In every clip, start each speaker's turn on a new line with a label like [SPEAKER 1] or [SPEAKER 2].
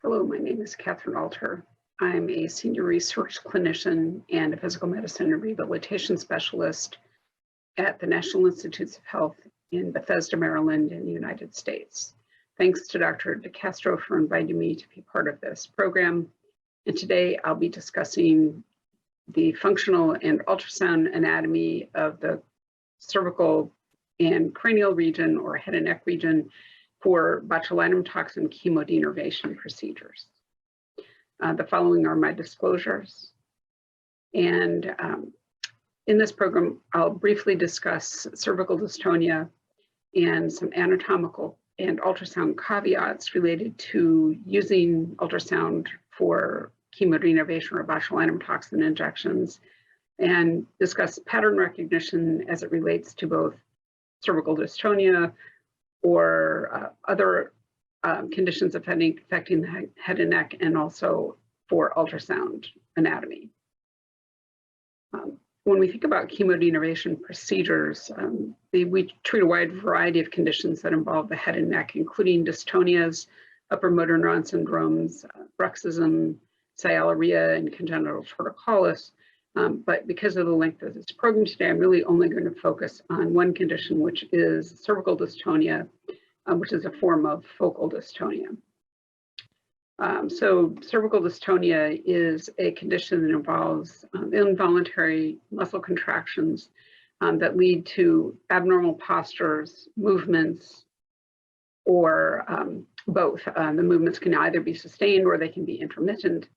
[SPEAKER 1] Hello, my name is Katharine Alter. I'm a senior research clinician and a physical medicine and rehabilitation specialist at the National Institutes of Health in Bethesda, Maryland in the United States. Thanks to Dr. DeCastro for inviting me to be part of this program. And today I'll be discussing the functional and ultrasound anatomy of the cervical and cranial region or head and neck region for botulinum toxin chemodenervation procedures. The following are my disclosures. And in this program, I'll briefly discuss cervical dystonia and some anatomical and ultrasound caveats related to using ultrasound for chemodenervation or botulinum toxin injections, and discuss pattern recognition as it relates to both cervical dystonia or other conditions affecting the head and neck, and also for ultrasound anatomy. When we think about chemodenervation procedures, we treat a wide variety of conditions that involve the head and neck, including dystonias, upper motor neuron syndromes, bruxism, sialorrhea, and congenital torticolis. But because of the length of this program today, I'm really only going to focus on one condition, which is cervical dystonia, which is a form of focal dystonia. So cervical dystonia is a condition that involves involuntary muscle contractions that lead to abnormal postures, movements, or both. The movements can either be sustained or they can be intermittent.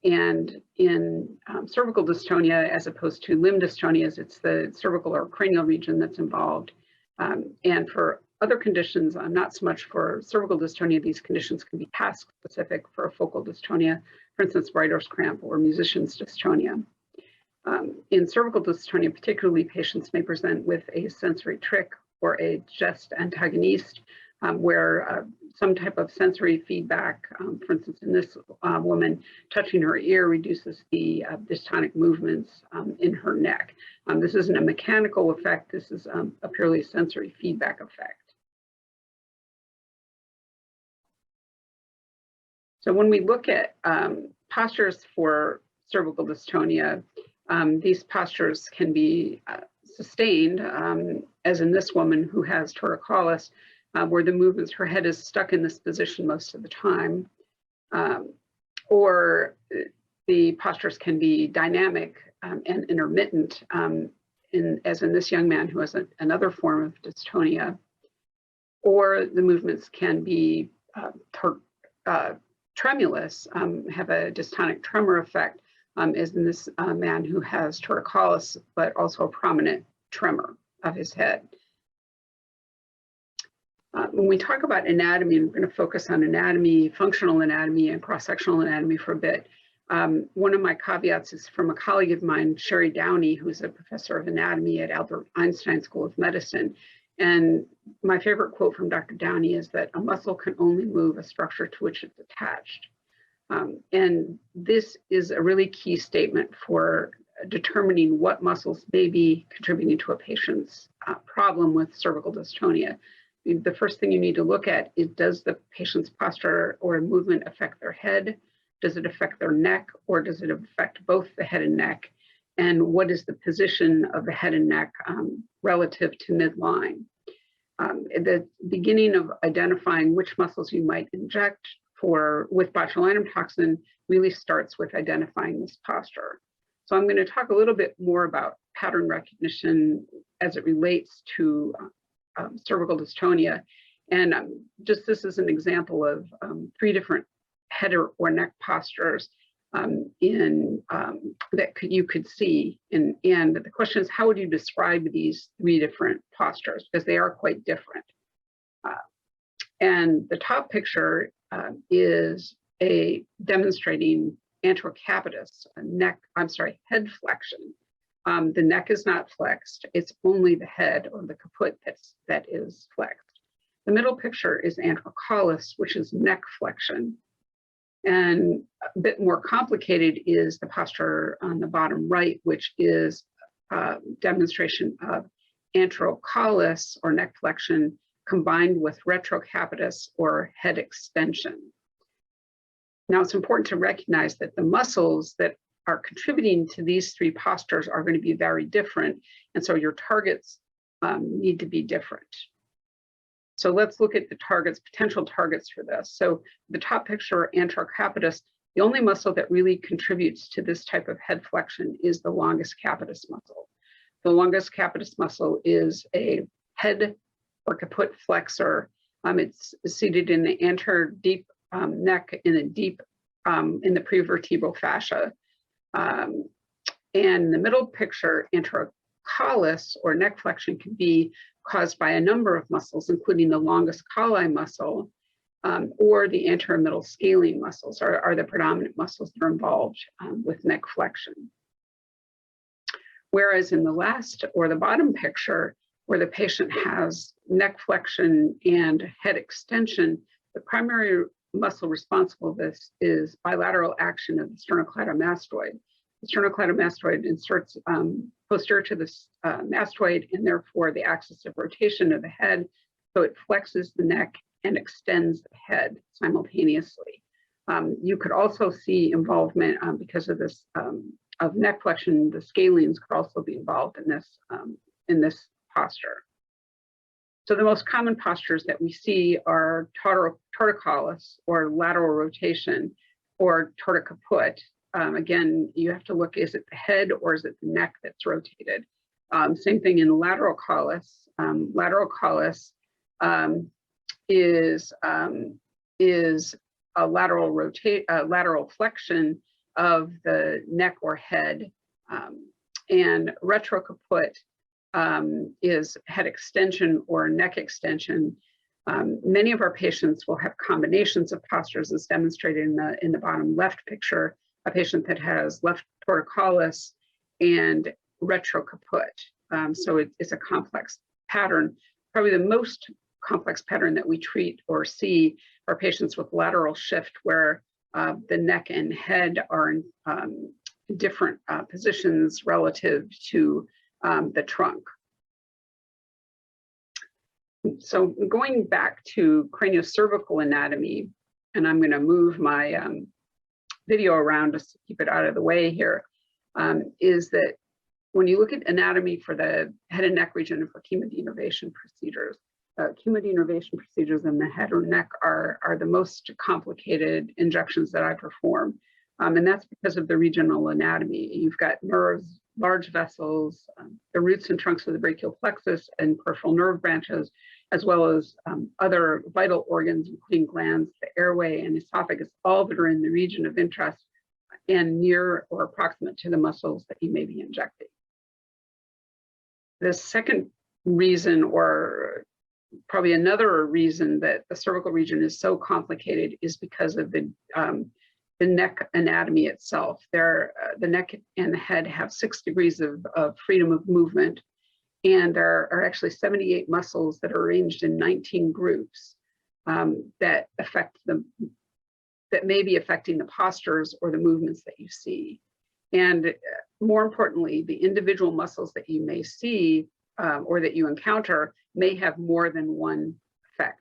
[SPEAKER 1] And in cervical dystonia, as opposed to limb dystonias, it's the cervical or cranial region that's involved. And for other conditions, not so much for cervical dystonia, these conditions can be task specific for a focal dystonia, for instance, writer's cramp or musician's dystonia. In cervical dystonia, particularly, patients may present with a sensory trick or a gest antagoniste, where some type of sensory feedback, for instance, in this woman, touching her ear reduces the dystonic movements in her neck. This isn't a mechanical effect, this is a purely sensory feedback effect. So when we look at postures for cervical dystonia, these postures can be sustained, as in this woman who has torticolis, where the movements, her head is stuck in this position most of the time, or the postures can be dynamic and intermittent, as in this young man who has another form of dystonia, or the movements can be tremulous, have a dystonic tremor effect, as in this man who has torticolis, but also a prominent tremor of his head. When we talk about anatomy, and we're going to focus on anatomy, functional anatomy, and cross-sectional anatomy for a bit. One of my caveats is from a colleague of mine, Sherry Downey, who's a professor of anatomy at Albert Einstein School of Medicine. And my favorite quote from Dr. Downey is that a muscle can only move a structure to which it's attached. And this is a really key statement for determining what muscles may be contributing to a patient's problem with cervical dystonia. The first thing you need to look at is, does the patient's posture or movement affect their head? Does it affect their neck, or does it affect both the head and neck? And what is the position of the head and neck relative to midline? The beginning of identifying which muscles you might inject with botulinum toxin really starts with identifying this posture. So I'm going to talk a little bit more about pattern recognition as it relates to cervical dystonia. And just this is an example of 3 different head or neck postures that you could see. And the question is, how would you describe these 3 different postures? Because they are quite different. And the top picture is demonstrating anterocapitis, head flexion. The neck is not flexed, it's only the head or the caput that is flexed. The middle picture is anatomical, which is neck flexion. And a bit more complicated is the posture on the bottom right, which is demonstration of anterocalis or neck flexion combined with retrocapitis or head extension. Now, it's important to recognize that the muscles that are contributing to these three postures are going to be very different, and so your targets need to be different. So let's look at the targets, potential targets for this. So the top picture, anterior capitis, the only muscle that really contributes to this type of head flexion is the longus capitis muscle. The longus capitis muscle is a head or caput flexor. It's seated in the anterior deep neck in a deep in the prevertebral fascia. And the middle picture, Torticolis or neck flexion, can be caused by a number of muscles, including the longus colli muscle or the anterior middle scalene muscles are the predominant muscles that are involved with neck flexion. Whereas in the last or the bottom picture, where the patient has neck flexion and head extension, the primary muscle responsible for this is bilateral action of the sternocleidomastoid. The sternocleidomastoid inserts posterior to the mastoid and therefore the axis of rotation of the head, so it flexes the neck and extends the head simultaneously. You could also see involvement because of this of neck flexion. The scalenes could also be involved in this posture. So the most common postures that we see are torticolis or lateral rotation or torticaput. Again, you have to look, is it the head or is it the neck that's rotated? Same thing in lateral collis. Lateral collis is a lateral flexion of the neck or head, and retrocaput is head extension or neck extension. Many of our patients will have combinations of postures, as demonstrated in the bottom left picture, a patient that has left torticolis and retrocaput. So it's a complex pattern. Probably the most complex pattern that we treat or see are patients with lateral shift, where the neck and head are in different positions relative to the trunk. So going back to craniocervical anatomy, and I'm going to move my video around just to keep it out of the way here, is that when you look at anatomy for the head and neck region and for chemodenervation procedures, chemodenervation procedures in the head or neck are the most complicated injections that I perform. And that's because of the regional anatomy. You've got nerves, large vessels, the roots and trunks of the brachial plexus and peripheral nerve branches, as well as other vital organs, including glands, the airway and esophagus, all that are in the region of interest and near or approximate to the muscles that you may be injecting. The second reason, or probably another reason, that the cervical region is so complicated is because of the neck anatomy itself. The neck and the head have 6 degrees of freedom of movement, and there are actually 78 muscles that are arranged in 19 groups that may be affecting the postures or the movements that you see. And more importantly, the individual muscles that you may see or that you encounter may have more than one effect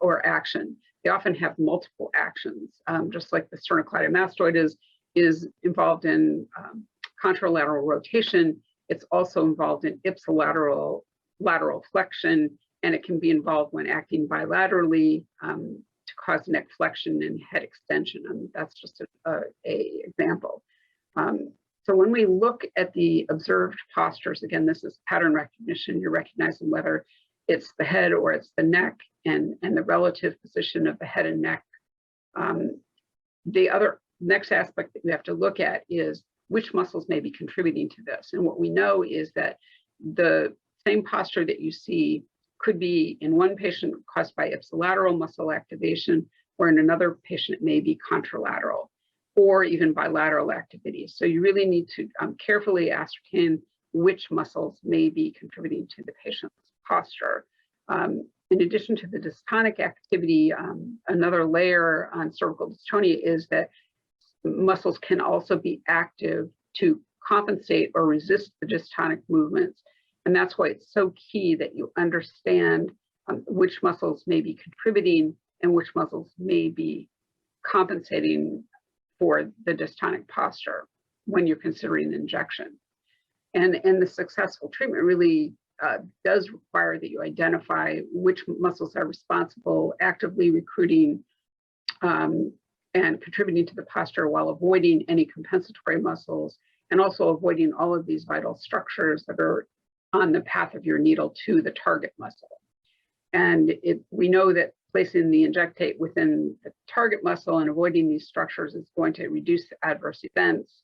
[SPEAKER 1] or action. They often have multiple actions, just like the sternocleidomastoid is involved in contralateral rotation. It's also involved in ipsilateral lateral flexion, and it can be involved when acting bilaterally to cause neck flexion and head extension. And that's just a example. So when we look at the observed postures, again, this is pattern recognition. You're recognizing whether it's the head or it's the neck and the relative position of the head and neck. The other next aspect that we have to look at is which muscles may be contributing to this. And what we know is that the same posture that you see could be in one patient caused by ipsilateral muscle activation, or in another patient it may be contralateral, or even bilateral activity. So you really need to carefully ascertain which muscles may be contributing to the patient's posture. In addition to the dystonic activity, another layer on cervical dystonia is that muscles can also be active to compensate or resist the dystonic movements. And that's why it's so key that you understand which muscles may be contributing and which muscles may be compensating for the dystonic posture when you're considering injection. And the successful treatment really does require that you identify which muscles are responsible, actively recruiting and contributing to the posture while avoiding any compensatory muscles, and also avoiding all of these vital structures that are on the path of your needle to the target muscle. And we know that placing the injectate within the target muscle and avoiding these structures is going to reduce adverse events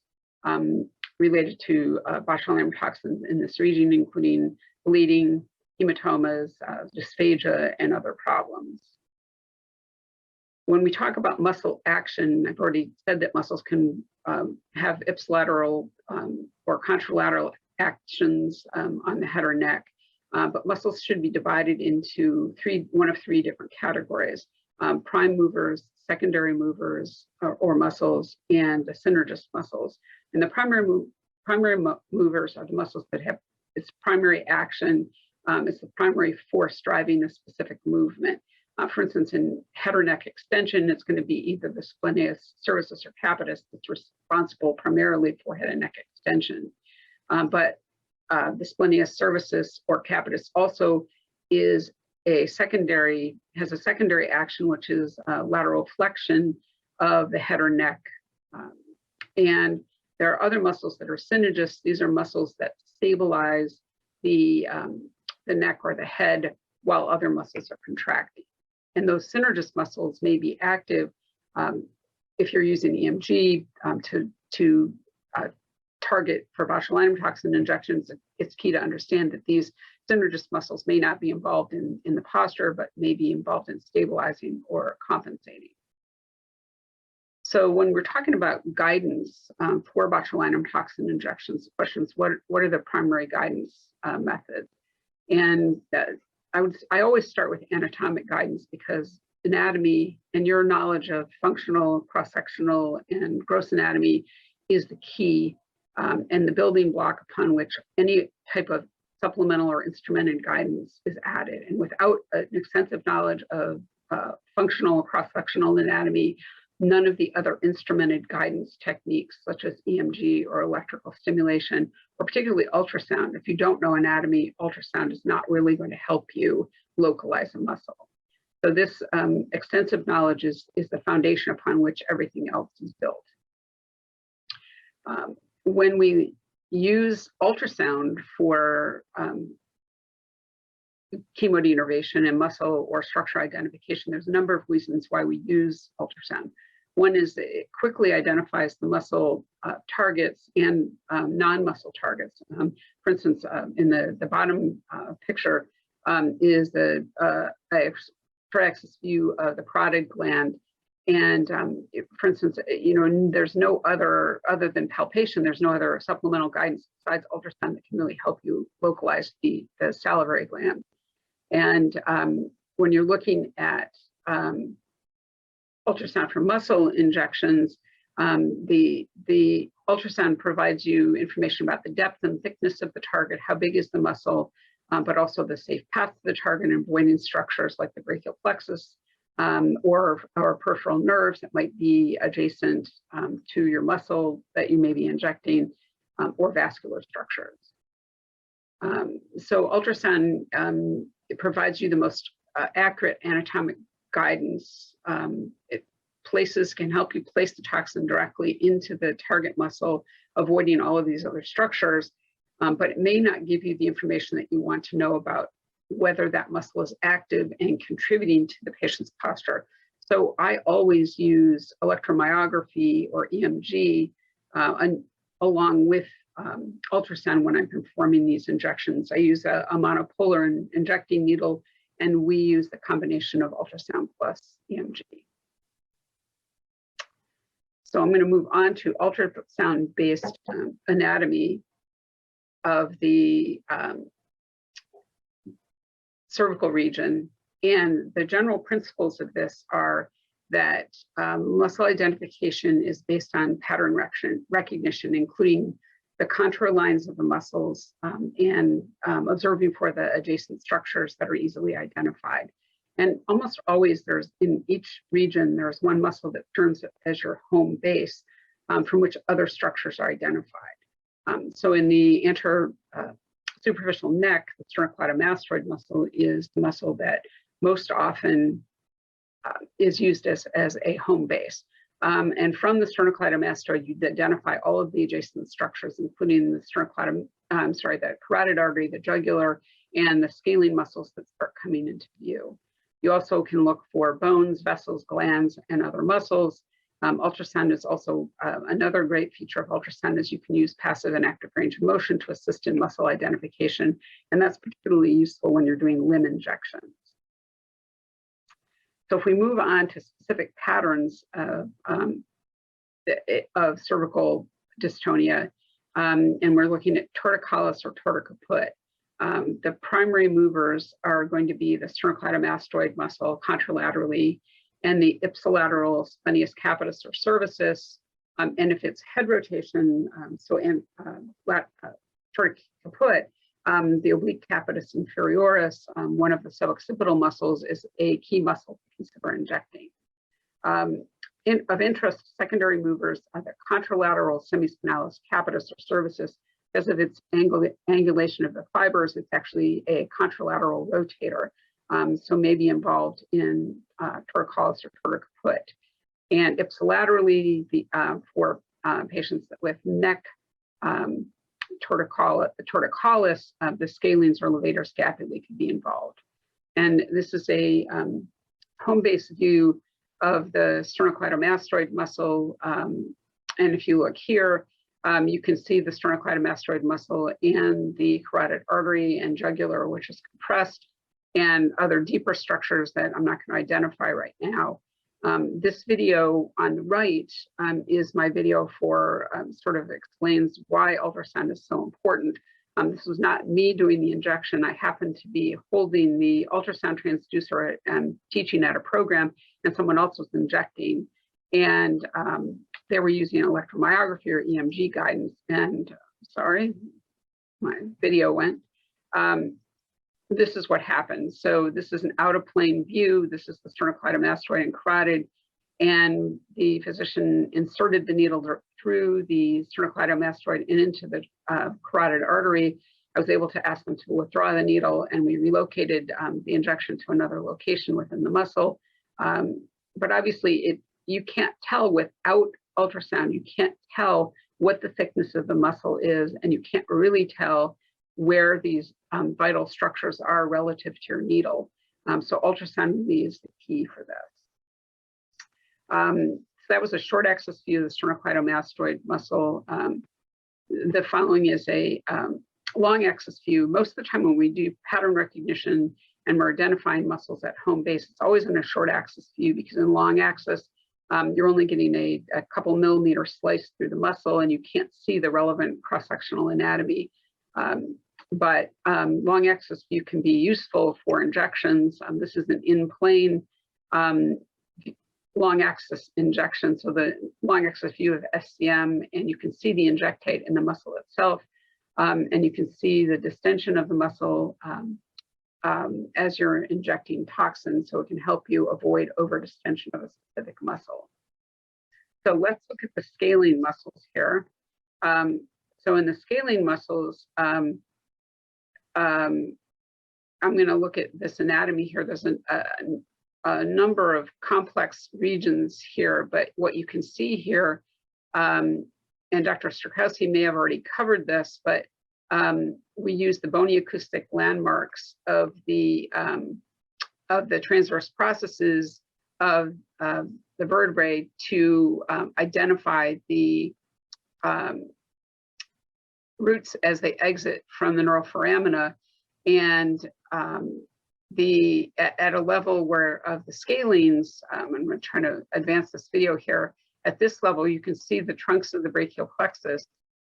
[SPEAKER 1] related to botulinum toxins in this region, including bleeding, hematomas, dysphagia, and other problems. When we talk about muscle action, I've already said that muscles can have ipsilateral or contralateral actions on the head or neck, but muscles should be divided into one of three different categories: prime movers, secondary movers or muscles, and the synergist muscles. And the primary movers are the muscles that have its primary action, it's the primary force driving a specific movement. For instance, in head or neck extension, it's going to be either the splenius, cervicis, or capitis that's responsible primarily for head and neck extension. But the splenius, cervicis, or capitis also has a secondary action, which is lateral flexion of the head or neck. And there are other muscles that are synergists. These are muscles that stabilize the neck or the head while other muscles are contracting. And those synergist muscles may be active if you're using EMG to target for botulinum toxin injections. It's key to understand that these synergist muscles may not be involved in the posture, but may be involved in stabilizing or compensating. So when we're talking about guidance for botulinum toxin injections, the question is, what are the primary guidance methods? And I always start with anatomic guidance, because anatomy and your knowledge of functional, cross-sectional, and gross anatomy is the key and the building block upon which any type of supplemental or instrumented guidance is added. And without an extensive knowledge of functional, cross-sectional anatomy, none of the other instrumented guidance techniques, such as EMG or electrical stimulation, or particularly ultrasound. If you don't know anatomy, ultrasound is not really going to help you localize a muscle. So this extensive knowledge is the foundation upon which everything else is built. When we use ultrasound for chemodenervation and muscle or structure identification, there's a number of reasons why we use ultrasound. One is that it quickly identifies the muscle targets and non-muscle targets. For instance, in the bottom picture is the x-axis view of the parotid gland. And for instance, there's no other than palpation, there's no other supplemental guidance besides ultrasound that can really help you localize the salivary gland. And when you're looking at ultrasound for muscle injections, the ultrasound provides you information about the depth and thickness of the target, how big is the muscle, but also the safe path to the target and avoiding structures like the brachial plexus or peripheral nerves that might be adjacent to your muscle that you may be injecting, or vascular structures. So ultrasound it provides you the most accurate anatomic guidance. Can help you place the toxin directly into the target muscle, avoiding all of these other structures, but it may not give you the information that you want to know about whether that muscle is active and contributing to the patient's posture. So I always use electromyography or EMG along with ultrasound when I'm performing these injections. I use a monopolar injecting needle, and we use the combination of ultrasound plus EMG. So I'm going to move on to ultrasound-based anatomy of the cervical region. And the general principles of this are that muscle identification is based on pattern recognition, including the contour lines of the muscles and observing for the adjacent structures that are easily identified. And almost always there's, in each region, there's one muscle that serves as your home base from which other structures are identified. So in the superficial neck, the sternocleidomastoid muscle is the muscle that most often is used as a home base. And from the sternocleidomastoid, you identify all of the adjacent structures, including the the carotid artery, the jugular, and the scalene muscles that start coming into view. You also can look for bones, vessels, glands, and other muscles. Ultrasound is also another great feature of ultrasound is you can use passive and active range of motion to assist in muscle identification, and that's particularly useful when you're doing limb injections. So if we move on to specific patterns of cervical dystonia, and we're looking at torticollis or torticaput, the primary movers are going to be the sternocleidomastoid muscle contralaterally, and the ipsilateral splenius capitis or cervicis, and if it's head rotation, torticaput, the oblique capitis inferioris, one of the suboccipital muscles, is a key muscle to consider injecting. Of interest, secondary movers are the contralateral semispinalis capitis or cervicis. Because of its angulation of the fibers, it's actually a contralateral rotator. So may be involved in torticollis or torticaput. And ipsilaterally, for patients with neck torticollis, the scalenes or levator scapulae could be involved. And this is a home base view of the sternocleidomastoid muscle. And if you look here, you can see the sternocleidomastoid muscle and the carotid artery and jugular, which is compressed, and other deeper structures that I'm not going to identify right now. This video on the right is my video for sort of explains why ultrasound is so important. This was not me doing the injection. I happened to be holding the ultrasound transducer and teaching at a program, and someone else was injecting. And they were using electromyography or EMG guidance. And sorry, my video went. This is what happened. So this is an out of plane view. This is the sternocleidomastoid and carotid. And the physician inserted the needle through the sternocleidomastoid and into the carotid artery. I was able to ask them to withdraw the needle, and we relocated the injection to another location within the muscle. But obviously, you can't tell without ultrasound. You can't tell what the thickness of the muscle is, and you can't really tell where these vital structures are relative to your needle. So ultrasound really is the key for this. So that was a short axis view of the sternocleidomastoid muscle. The following is a long axis view. Most of the time when we do pattern recognition and we're identifying muscles at home base, it's always in a short axis view, because in long axis, you're only getting a couple millimeter slice through the muscle, and you can't see the relevant cross-sectional anatomy. But long axis view can be useful for injections. This is an in-plane long axis injection. So the long axis view of SCM, and you can see the injectate in the muscle itself. And you can see the distension of the muscle as you're injecting toxin, so it can help you avoid overdistension of a specific muscle. So let's look at the scalene muscles here. So in the scalene muscles, I'm going to look at this anatomy here. There's a number of complex regions here, but what you can see here, and Dr. Strakowski may have already covered this, but we use the bony acoustic landmarks of the transverse processes of the vertebrae to identify the roots as they exit from the neural foramina, and at a level where of the scalenes, I'm going to try to advance this video here. At this level, you can see the trunks of the brachial plexus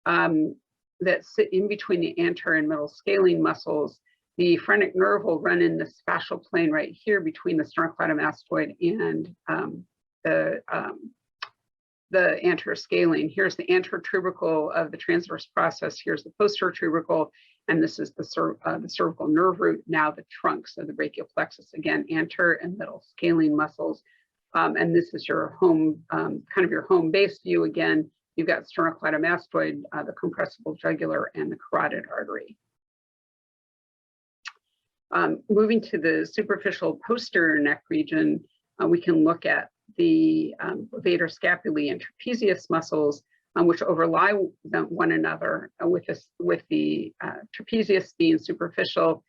[SPEAKER 1] that sit in between the anterior and middle scalene muscles. The phrenic nerve will run in the fascial plane right here between the sternocleidomastoid and the the anterior scalene. Here's the anterior tubercle of the transverse process. Here's the posterior tubercle, and this is the cervical nerve root, now the trunk, so the brachial plexus. Again, anterior and middle scalene muscles. And this is your home, kind of your home base view. Again, you've got sternocleidomastoid, the compressible jugular, and the carotid artery. Moving to the superficial posterior neck region, we can look at the levator scapulae and trapezius muscles, which overlie one another, with the trapezius being superficial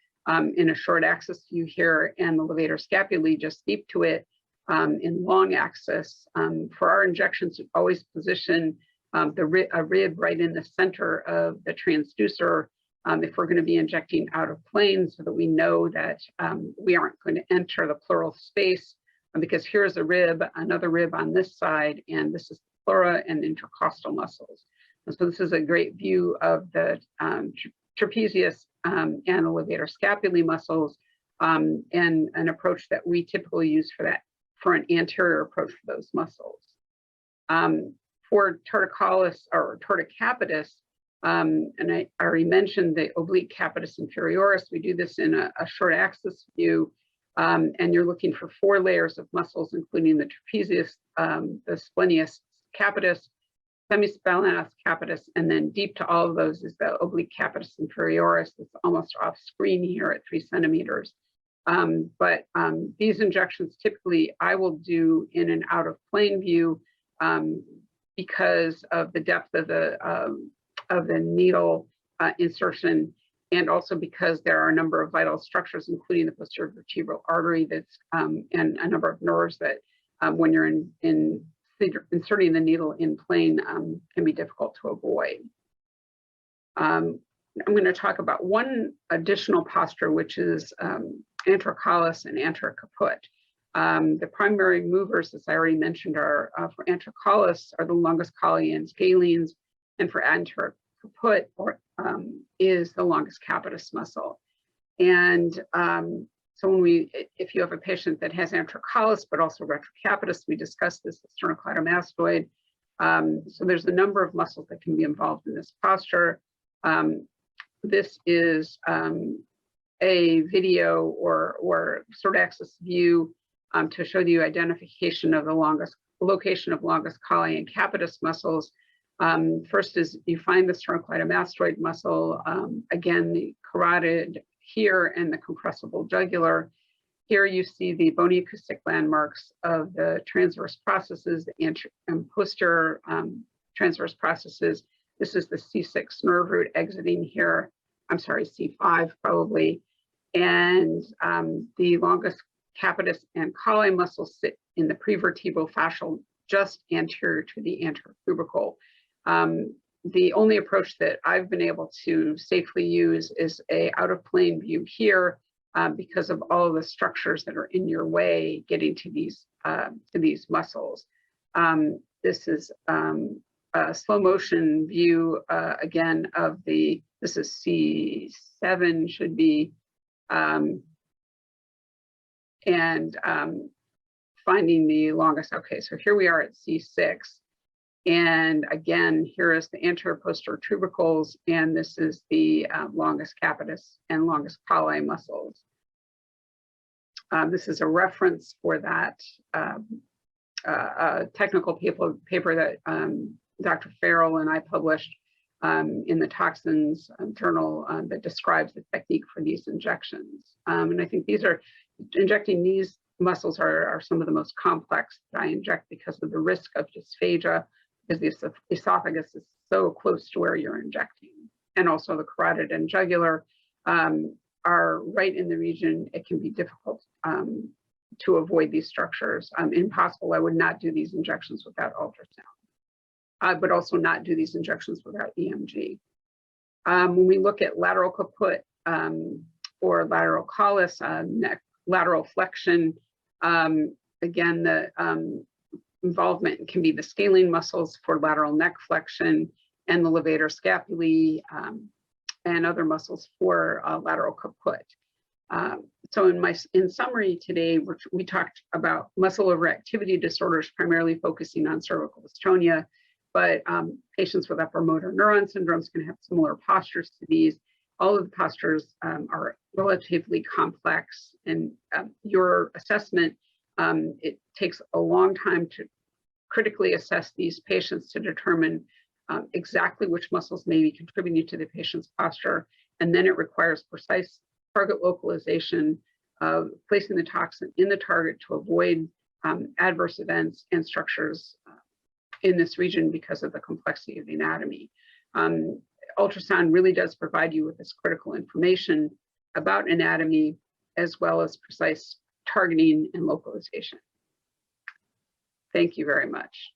[SPEAKER 1] in a short axis view here, and the levator scapulae just deep to it in long axis. For our injections, we always position a rib right in the center of the transducer if we're going to be injecting out of plane, so that we know that we aren't going to enter the pleural space, because here's a rib, another rib on this side, and this is the pleura and intercostal muscles. And so this is a great view of the trapezius and the levator scapulae muscles, and an approach that we typically use for an anterior approach for those muscles. For torticollis or torticapitis, and I already mentioned the oblique capitis inferioris. We do this in a short axis view, and you're looking for 4 layers of muscles, including the trapezius, the splenius capitis, semispinatus capitis, and then deep to all of those is the oblique capitis inferioris. It's almost off screen here at 3 centimeters. But these injections typically I will do in an out of plane view because of the depth of the needle insertion, and also because there are a number of vital structures, including the posterior vertebral artery, that's and a number of nerves that when you're inserting the needle in plane can be difficult to avoid. I'm going to talk about one additional posture, which is anterior collis and anterior caput. The primary movers, as I already mentioned, are for anterior collis are the longus colli and scalenes, and for anterior caput is the longus capitis muscle. And so if you have a patient that has anterior collis but also retrocapitis, we discussed this at sternocleidomastoid. So there's a number of muscles that can be involved in this posture. This is a video or short axis view to show you identification of the location of longus colli and capitis muscles. First is you find the sternocleidomastoid muscle, again, the carotid here and the compressible jugular. Here you see the bony acoustic landmarks of the transverse processes, the anterior and posterior transverse processes. This is the C6 nerve root exiting here. I'm sorry, C5 probably. And the longus capitis and colli muscles sit in the prevertebral fascial just anterior to the anterior tubercle. The only approach that I've been able to safely use is a out of plane view here because of all of the structures that are in your way getting to these muscles. This is a slow motion view again of this is C7 should be, and finding the longest. Okay, so here we are at C6. And again, here is the anterior posterior tubercles, and this is the longus capitis and longus colli muscles. This is a reference for that technical paper that Dr. Farrell and I published in the Toxins journal that describes the technique for these injections. And I think injecting these muscles are some of the most complex that I inject because of the risk of dysphagia, because the esophagus is so close to where you're injecting. And also the carotid and jugular are right in the region. It can be difficult to avoid these structures. Impossible. I would not do these injections without ultrasound, but also not do these injections without EMG. When we look at lateral caput or lateral collis, neck lateral flexion, again, the involvement can be the scalene muscles for lateral neck flexion and the levator scapulae and other muscles for lateral caput. So in summary today, we talked about muscle overactivity disorders, primarily focusing on cervical dystonia, but patients with upper motor neuron syndromes can have similar postures to these. All of the postures are relatively complex, and your assessment, it takes a long time to critically assess these patients to determine exactly which muscles may be contributing to the patient's posture, and then it requires precise target localization of placing the toxin in the target to avoid adverse events and structures in this region because of the complexity of the anatomy. Ultrasound really does provide you with this critical information about anatomy, as well as precise targeting and localization. Thank you very much.